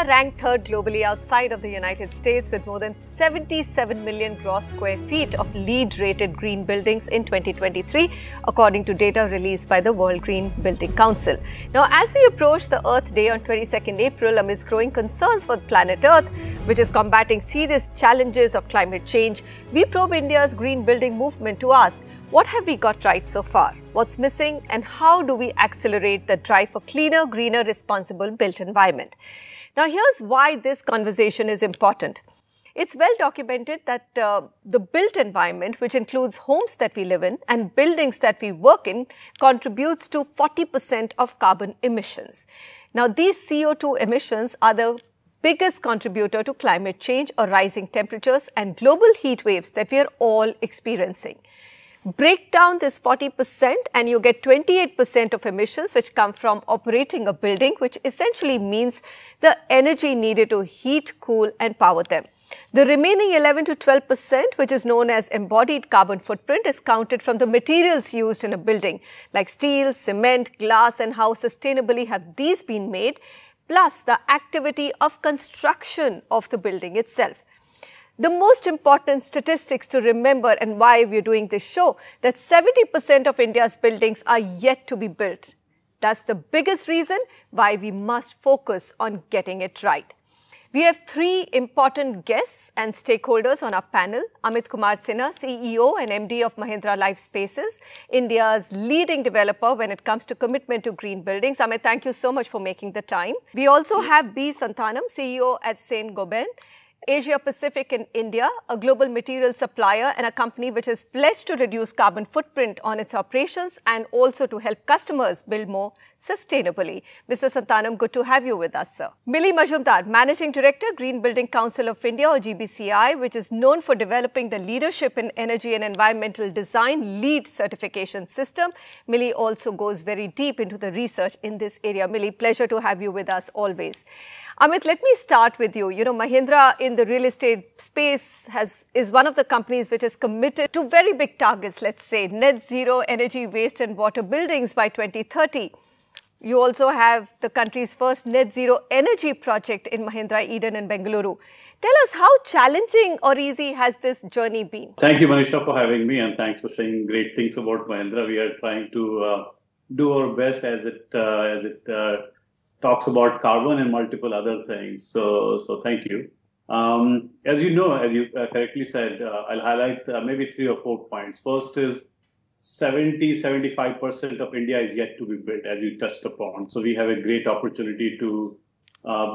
India ranked third globally outside of the United States with more than 77 million gross square feet of LEED-rated green buildings in 2023, according to data released by the World Green Building Council. Now, as we approach the Earth Day on 22nd April, amidst growing concerns for planet Earth, which is combating serious challenges of climate change, we probe India's green building movement to ask, what have we got right so far? What's missing, and how do we accelerate the drive for cleaner, greener, responsible built environment? Now, here's why this conversation is important. It's well documented that the built environment, which includes homes that we live in and buildings that we work in, contributes to 40% of carbon emissions. Now, these CO2 emissions are the biggest contributor to climate change or rising temperatures and global heat waves that we are all experiencing. Break down this 40% and you get 28% of emissions which come from operating a building, which essentially means the energy needed to heat, cool and power them. The remaining 11 to 12%, which is known as embodied carbon footprint, is counted from the materials used in a building like steel, cement, glass, and how sustainably have these been made, plus the activity of construction of the building itself. The most important statistics to remember and why we're doing this show, that 70% of India's buildings are yet to be built. That's the biggest reason why we must focus on getting it right. We have three important guests and stakeholders on our panel. Amit Kumar Sinha, CEO and MD of Mahindra Lifespace, India's leading developer when it comes to commitment to green buildings. Amit, thank you so much for making the time. We also have Santhanam, CEO at Saint-Gobain Asia Pacific in India, a global material supplier and a company which is pledged to reduce carbon footprint on its operations and also to help customers build more sustainably. Mr. Santhanam, good to have you with us, sir. Mili Majumdar, Managing Director, Green Building Council of India or GBCI, which is known for developing the leadership in energy and environmental design LEED certification system. Mili also goes very deep into the research in this area. Mili, pleasure to have you with us always. Amit, let me start with you. You know, Mahindra in the real estate space is one of the companies which is committed to very big targets, let's say, net zero energy, waste and water buildings by 2030. You also have the country's first net zero energy project in Mahindra Eden in Bengaluru. Tell us, how challenging or easy has this journey been? Thank you, Manisha, for having me, and thanks for saying great things about Mahindra. We are trying to do our best as it talks about carbon and multiple other things. So thank you. As you know, as you correctly said, I'll highlight maybe 3 or 4 points. First is 75% of India is yet to be built, as you touched upon. So we have a great opportunity to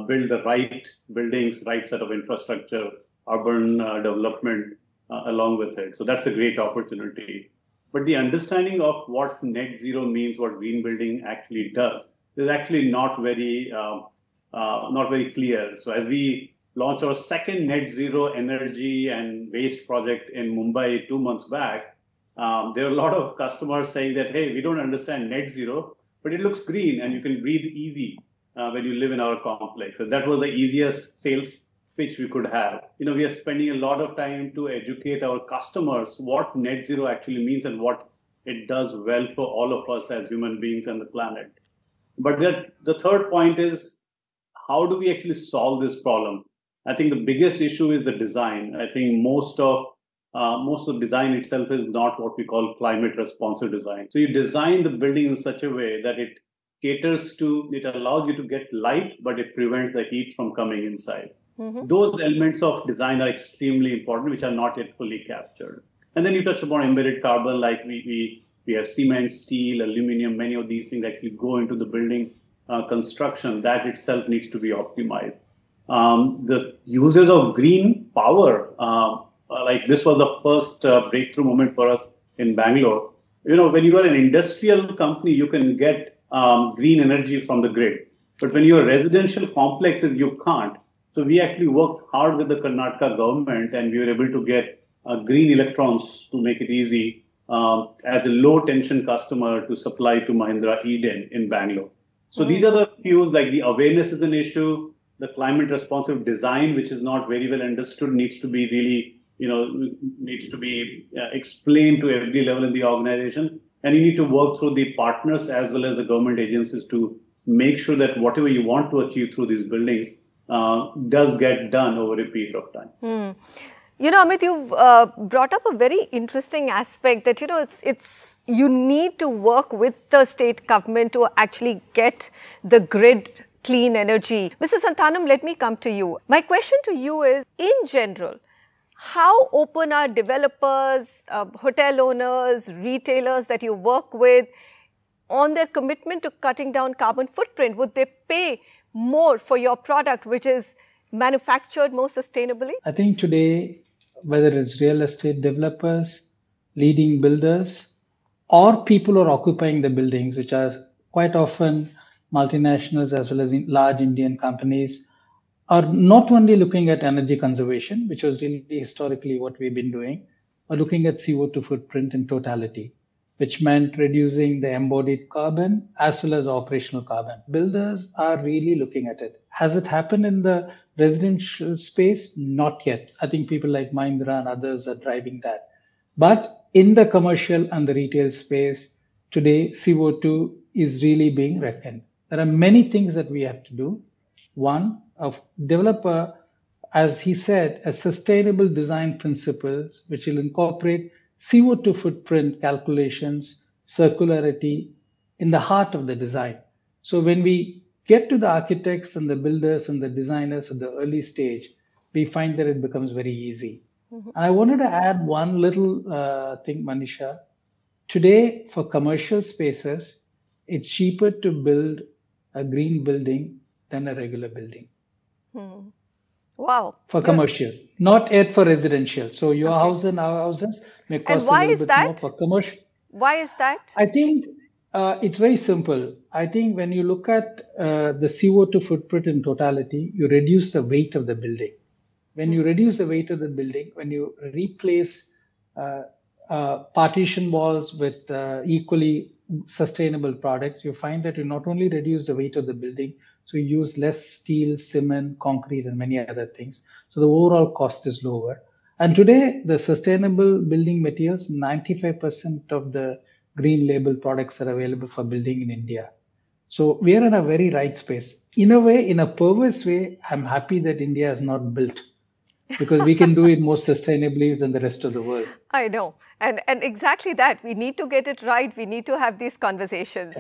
build the right buildings, right set of infrastructure, urban development along with it. So that's a great opportunity. But the understanding of what net zero means, what green building actually does, is actually not very clear. So as we launched our second net zero energy and waste project in Mumbai 2 months back, there are a lot of customers saying that, hey, we don't understand net zero, but it looks green and you can breathe easy when you live in our complex. So that was the easiest sales pitch we could have. You know, we are spending a lot of time to educate our customers what net zero actually means and what it does well for all of us as human beings and the planet. But the third point is, how do we actually solve this problem? I think the biggest issue is the design. I think most of the design itself is not what we call climate responsive design. So you design the building in such a way that it caters to, it allows you to get light, but it prevents the heat from coming inside. Mm-hmm. Those elements of design are extremely important, which are not yet fully captured. And then you touched upon embedded carbon, like we have cement, steel, aluminum, many of these things actually go into the building construction. That itself needs to be optimized. The uses of green power, like this was the first breakthrough moment for us in Bangalore. You know, when you are an industrial company, you can get green energy from the grid. But when you're residential complexes, you can't. So we actually worked hard with the Karnataka government and we were able to get green electrons to make it easy as a low tension customer to supply to Mahindra Eden in Bangalore. So these are the few, like the awareness is an issue, the climate responsive design, which is not very well understood, needs to be really, explained to every level in the organization. And you need to work through the partners as well as the government agencies to make sure that whatever you want to achieve through these buildings does get done over a period of time. You know, Amit, you've brought up a very interesting aspect that, you know, you need to work with the state government to actually get the grid clean energy. Mr. Santhanam, let me come to you. My question to you is, in general, how open are developers, hotel owners, retailers that you work with on their commitment to cutting down carbon footprint? Would they pay more for your product, which is manufactured more sustainably? I think today, whether it's real estate developers, leading builders, or people who are occupying the buildings, which are quite often multinationals as well as large Indian companies, are not only looking at energy conservation, which was really historically what we've been doing, but looking at CO2 footprint in totality, which meant reducing the embodied carbon as well as operational carbon. Builders are really looking at it. Has it happened in the residential space? Not yet. I think people like Mahindra and others are driving that. But in the commercial and the retail space, today CO2 is really being reckoned. There are many things that we have to do. One, a developer, as he said, a sustainable design principles, which will incorporate CO2 footprint calculations, circularity in the heart of the design. So when we get to the architects and the builders and the designers at the early stage, we find that it becomes very easy. And I wanted to add one little thing, Manisha. Today, for commercial spaces, it's cheaper to build a green building than a regular building. Wow. For commercial, not yet for residential. So your house and our houses may cost a little bit more for commercial. Why is that? I think it's very simple. I think when you look at the CO2 footprint in totality, you reduce the weight of the building. When you reduce the weight of the building, when you replace partition walls with equally sustainable products, you find that you not only reduce the weight of the building, so you use less steel, cement, concrete, and many other things. So the overall cost is lower. And today, the sustainable building materials, 95% of the green label products are available for building in India. So we are in a very right space. In a way, in a perverse way, I'm happy that India is not built, because we can do it more sustainably than the rest of the world. I know. And exactly that. We need to get it right. We need to have these conversations.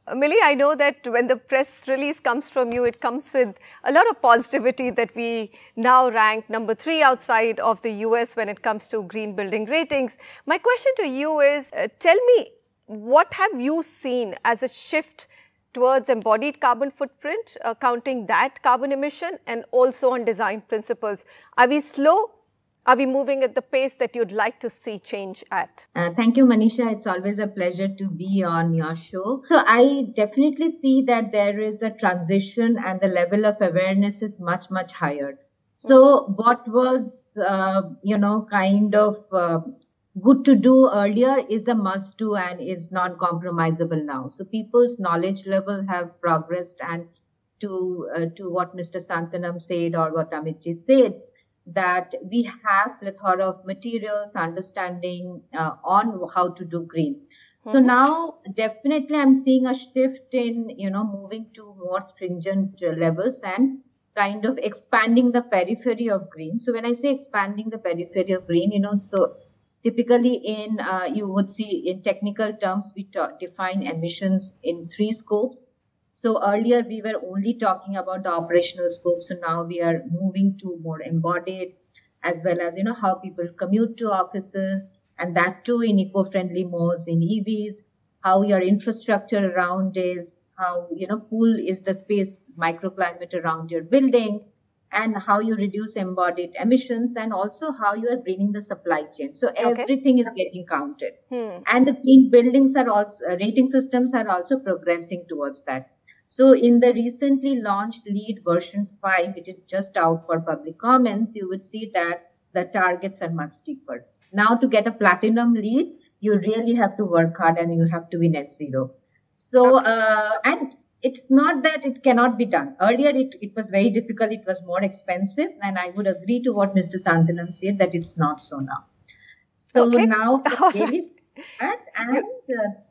Mili, I know that when the press release comes from you, it comes with a lot of positivity that we now rank number 3 outside of the US when it comes to green building ratings. My question to you is, tell me, what have you seen as a shift towards embodied carbon footprint, counting that carbon emission, and also on design principles? Are we slow? Are we moving at the pace that you'd like to see change at? Thank you, Manisha. It's always a pleasure to be on your show. So I definitely see that there is a transition and the level of awareness is much, much higher. So what was, kind of good to do earlier is a must do and is non-compromisable now. So people's knowledge level have progressed, and to what Mr. Santhanam said or what Amit ji said, that we have plethora of materials, understanding on how to do green. So now definitely I'm seeing a shift in, moving to more stringent levels and kind of expanding the periphery of green. So when I say expanding the periphery of green, so typically in, you would see in technical terms, we define emissions in 3 scopes. So earlier we were only talking about the operational scope. So now we are moving to more embodied, as well as, how people commute to offices, and that too in eco-friendly modes, in EVs, how your infrastructure around is, how, cool is the space microclimate around your building, and how you reduce embodied emissions, and also how you are greening the supply chain. So everything is getting counted. And the green buildings are also, rating systems are also progressing towards that. So in the recently launched LEED version 5, which is just out for public comments, you would see that the targets are much steeper. Now to get a platinum LEED, you really have to work hard and you have to be net zero. So, and it's not that it cannot be done. Earlier, it was very difficult. It was more expensive. And I would agree to what Mr. Santhanam said, that it's not so now. So now, and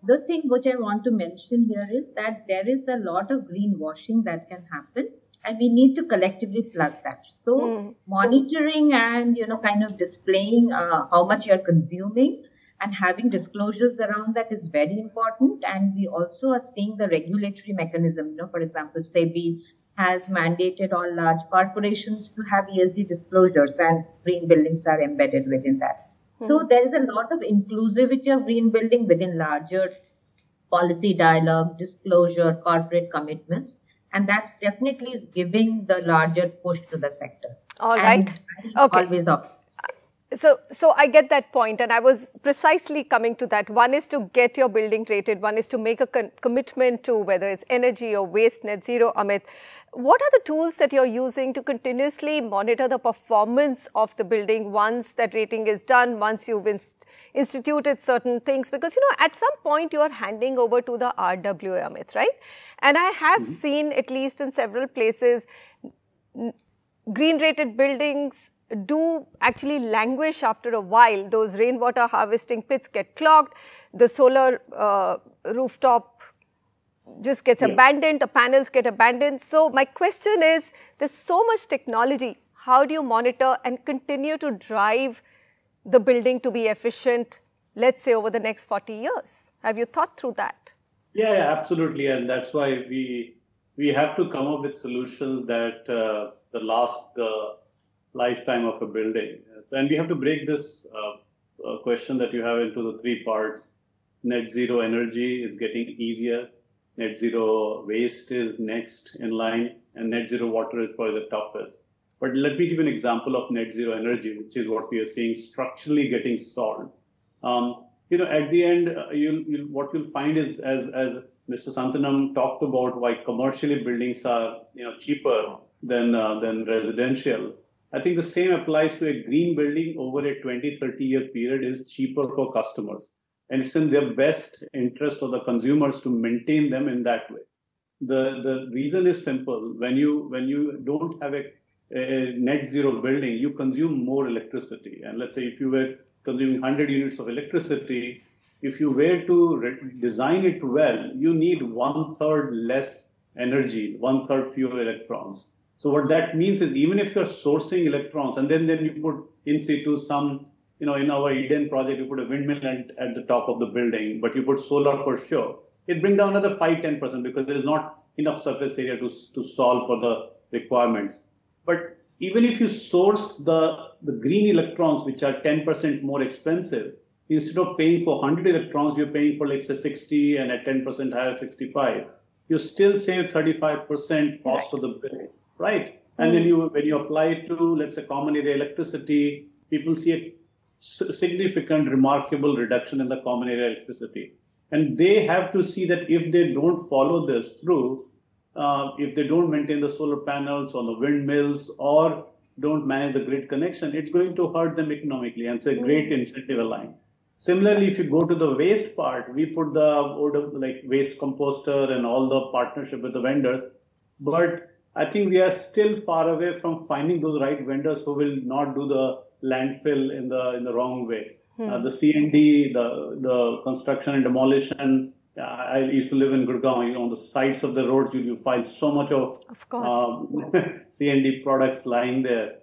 the thing which I want to mention here is that there is a lot of greenwashing that can happen. and we need to collectively plug that. So monitoring and, kind of displaying how much you're consuming and having disclosures around that is very important. And we also are seeing the regulatory mechanism. For example, SEBI has mandated all large corporations to have ESG disclosures, and green buildings are embedded within that. So there is a lot of inclusivity of green building within larger policy dialogue, disclosure, corporate commitments. And that's definitely is giving the larger push to the sector. All right. Okay. Always optimistic. So I get that point, and I was precisely coming to that. One is to get your building rated. One is to make a commitment to whether it's energy or waste net zero. Amit, what are the tools that you're using to continuously monitor the performance of the building once that rating is done, once you've instituted certain things? Because, at some point you are handing over to the RWA, Amit, right? And I have seen, at least in several places, green rated buildings do actually languish after a while. Those rainwater harvesting pits get clogged, the solar rooftop just gets abandoned, the panels get abandoned. So my question is, there's so much technology. How do you monitor and continue to drive the building to be efficient, let's say over the next 40 years? Have you thought through that? Yeah, absolutely. And that's why we have to come up with solutions that last the lifetime of a building. And we have to break this question that you have into the three parts. Net zero energy is getting easier. Net zero waste is next in line, and net zero water is probably the toughest. But let me give you an example of net zero energy, which is what we are seeing structurally getting solved. At the end, what you'll find is, as Mr. Santhanam talked about, why commercially buildings are cheaper than residential. I think the same applies to a green building over a 20-30 year period is cheaper for customers. And it's in their best interest of the consumers to maintain them in that way. The reason is simple. When you don't have a net zero building, you consume more electricity. And let's say if you were consuming 100 units of electricity, if you were to design it well, you need 1/3 less energy, 1/3 fewer electrons. So what that means is, even if you're sourcing electrons and then you put in situ some, in our Eden project, you put a windmill at the top of the building, but you put solar for sure. It brings down another 5-10% because there is not enough surface area to solve for the requirements. But even if you source the green electrons, which are 10% more expensive, instead of paying for 100 electrons, you're paying for, like, say, 60, and at 10% higher, 65. You still save 35% cost of the bill. Right. And then when you apply it to, let's say, common area electricity, people see a significant, remarkable reduction in the common area electricity. And they have to see that if they don't follow this through, if they don't maintain the solar panels on the windmills or don't manage the grid connection, it's going to hurt them economically. And it's a great incentive aligned. Similarly, if you go to the waste part, we put the waste composter and all the partnership with the vendors. But I think we are still far away from finding those right vendors who will not do the landfill in the wrong way. The C&D, the construction and demolition. I used to live in Gurgaon. On the sides of the roads, you find so much of C&D products lying there.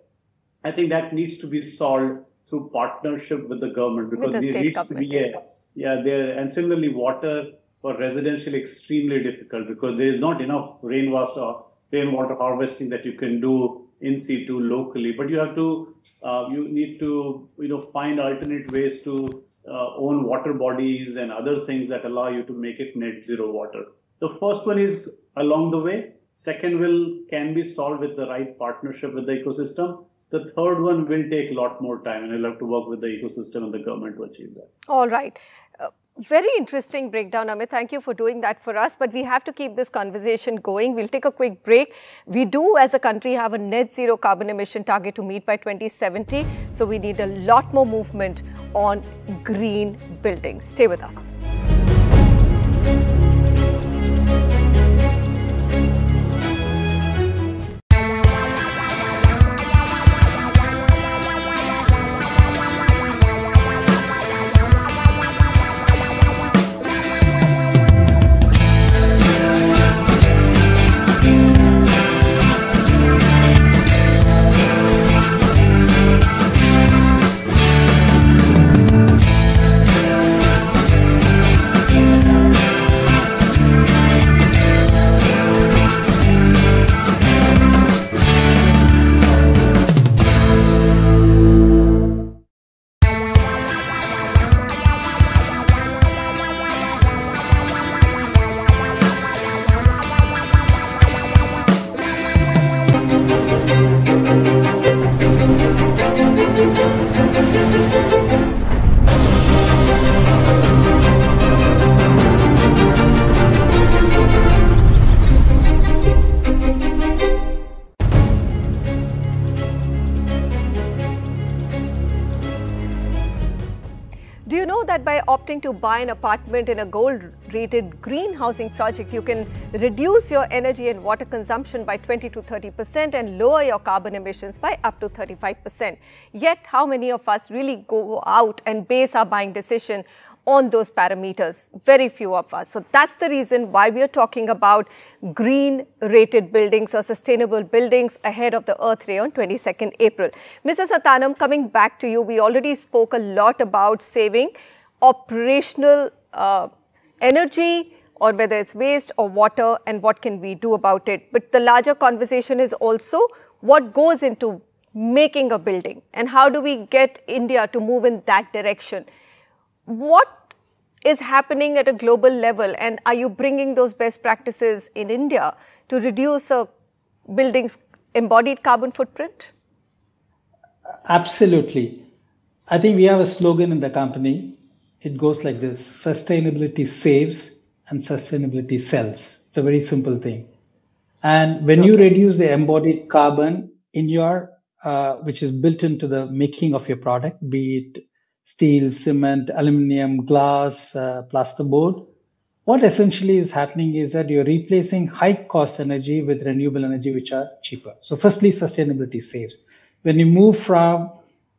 I think that needs to be solved through partnership with the government, because there needs to be there. And similarly, water for residential extremely difficult because there is not enough rainwater harvesting that you can do in situ locally. But you have to, you need to, find alternate ways to own water bodies and other things that allow you to make it net zero water. The first one is along the way. Second can be solved with the right partnership with the ecosystem. The third one will take a lot more time, and you'll have to work with the ecosystem and the government to achieve that. All right. Very interesting breakdown, Amit. Thank you for doing that for us. But we have to keep this conversation going. We'll take a quick break. We do, as a country, have a net zero carbon emission target to meet by 2070. So we need a lot more movement on green buildings. Stay with us. opting to buy an apartment in a gold-rated green housing project, you can reduce your energy and water consumption by 20 to 30% and lower your carbon emissions by up to 35%. Yet, how many of us really go out and base our buying decision on those parameters? Very few of us. So that's the reason why we are talking about green rated buildings or sustainable buildings ahead of the Earth Day on 22nd April. Mr. Santhanam, coming back to you, we already spoke a lot about saving operational energy, or whether it's waste or water, and what can we do about it. But the larger conversation is also what goes into making a building and how do we get India to move in that direction. What is happening at a global level, and are you bringing those best practices in India to reduce a building's embodied carbon footprint? Absolutely. I think we have a slogan in the company. It goes like this: sustainability saves and sustainability sells. It's a very simple thing. And when you reduce the embodied carbon in your, which is built into the making of your product, be it steel, cement, aluminum, glass, plasterboard, what essentially is happening is that you're replacing high cost energy with renewable energy, which are cheaper. So firstly, sustainability saves. When you move from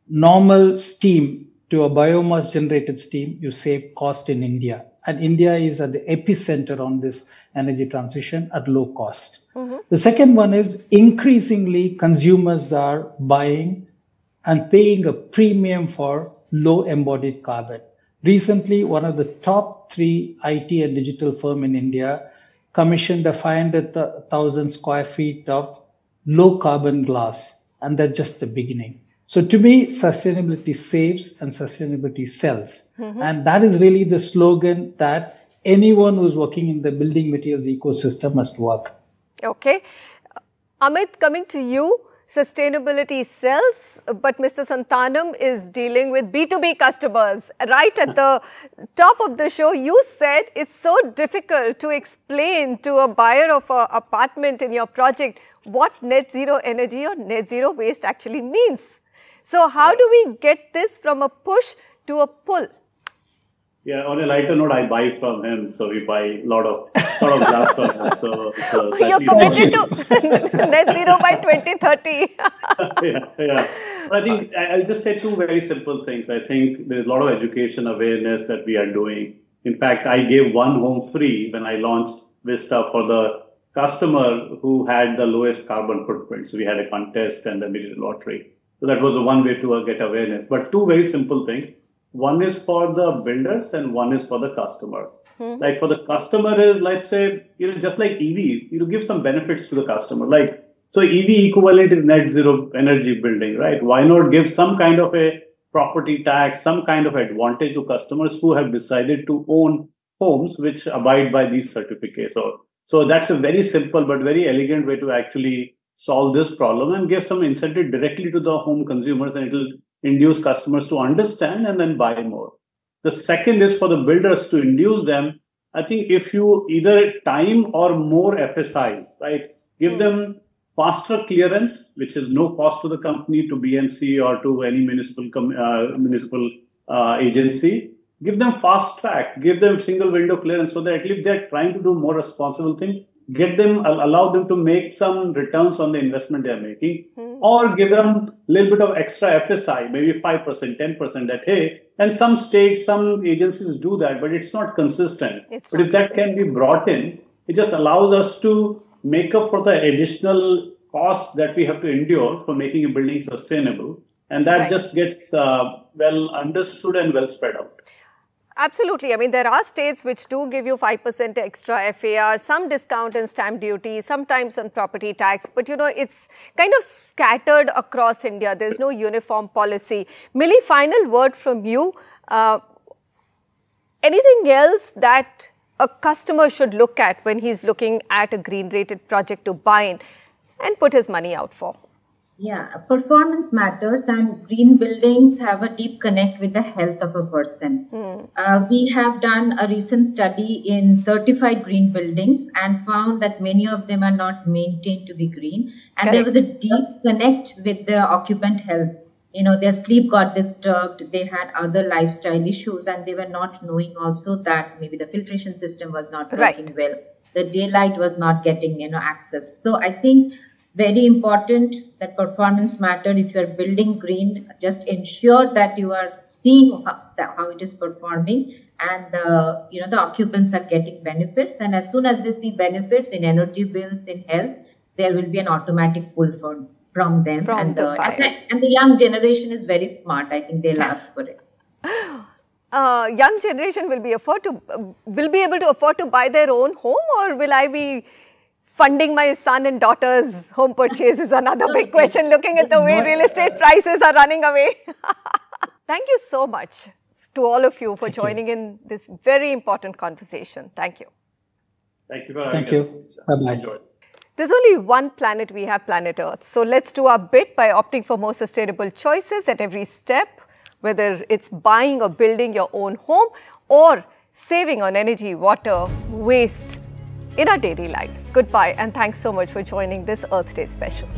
normal steam to a biomass generated steam, you save cost in India. And India is at the epicenter on this energy transition at low cost. The second one is increasingly consumers are buying and paying a premium for low embodied carbon. Recently, one of the top 3 IT and digital firm in India commissioned a 500,000 square feet of low carbon glass, and that's just the beginning. So to me, sustainability saves and sustainability sells. And that is really the slogan that anyone who's working in the building materials ecosystem must work. Okay. Amit, coming to you. Sustainability sells, but Mr. Santhanam is dealing with B2B customers. Right at the top of the show, you said it's so difficult to explain to a buyer of an apartment in your project what net zero energy or net zero waste actually means. So how do we get this from a push to a pull? Yeah, on a lighter note, I buy from him, so we buy a lot of glass from him. So you're committed to net zero by 2030. yeah. But I think I'll just say 2 very simple things. I think there is a lot of education awareness that we are doing. In fact, I gave 1 home free when I launched Vista for the customer who had the lowest carbon footprint. So we had a contest and then we did a lottery. So that was one way to get awareness. But 2 very simple things. One is for the builders and one is for the customer. Like for the customer is, let's say, just like EVs, give some benefits to the customer. Like, so EV equivalent is net zero energy building, right? Why not give some kind of a property tax, some kind of advantage to customers who have decided to own homes which abide by these certificates? So that's a very simple but very elegant way to actually solve this problem and give some incentive directly to the home consumers, and it will induce customers to understand and then buy more. The second is for the builders to induce them. I think if you either time or more FSI, right, give them faster clearance, which is no cost to the company, to BMC or to any municipal agency. Give them fast track, give them single window clearance, so that at least they're trying to do more responsible thing. Allow them to make some returns on the investment they're making, or give them a little bit of extra FSI, maybe 5%, 10%, that, hey, and some states, some agencies do that, but it's not consistent. But if that can be brought in, it just allows us to make up for the additional costs that we have to endure for making a building sustainable. And that just gets well understood and well spread out. Absolutely. I mean, there are states which do give you 5% extra FAR, some discount in stamp duty, sometimes on property tax. But, it's kind of scattered across India. There's no uniform policy. Mili, final word from you. Anything else that a customer should look at when he's looking at a green-rated project to buy in and put his money out for? Yeah, performance matters, and green buildings have a deep connect with the health of a person. We have done a recent study in certified green buildings and found that many of them are not maintained to be green. And there was a deep connect with the occupant health. their sleep got disturbed, they had other lifestyle issues, and they were not knowing also that maybe the filtration system was not working well. The daylight was not getting, access. So I think very important that performance matter. If you're building green, just ensure that you are seeing how it is performing, and the occupants are getting benefits. And as soon as they see benefits in energy bills, in health, there will be an automatic pull from them. And the young generation is very smart. I think they'll ask for it. Young generation will be able to afford to buy their own home, or will I be funding my son and daughter's home purchase is another big question, looking at the way real estate prices are running away. Thank you so much to all of you for joining in this very important conversation. Thank you. Thank you for having us. Bye-bye. There's only one planet we have, planet Earth. So let's do our bit by opting for more sustainable choices at every step, whether it's buying or building your own home or saving on energy, water, waste in our daily lives. Goodbye, and thanks so much for joining this Earth Day special.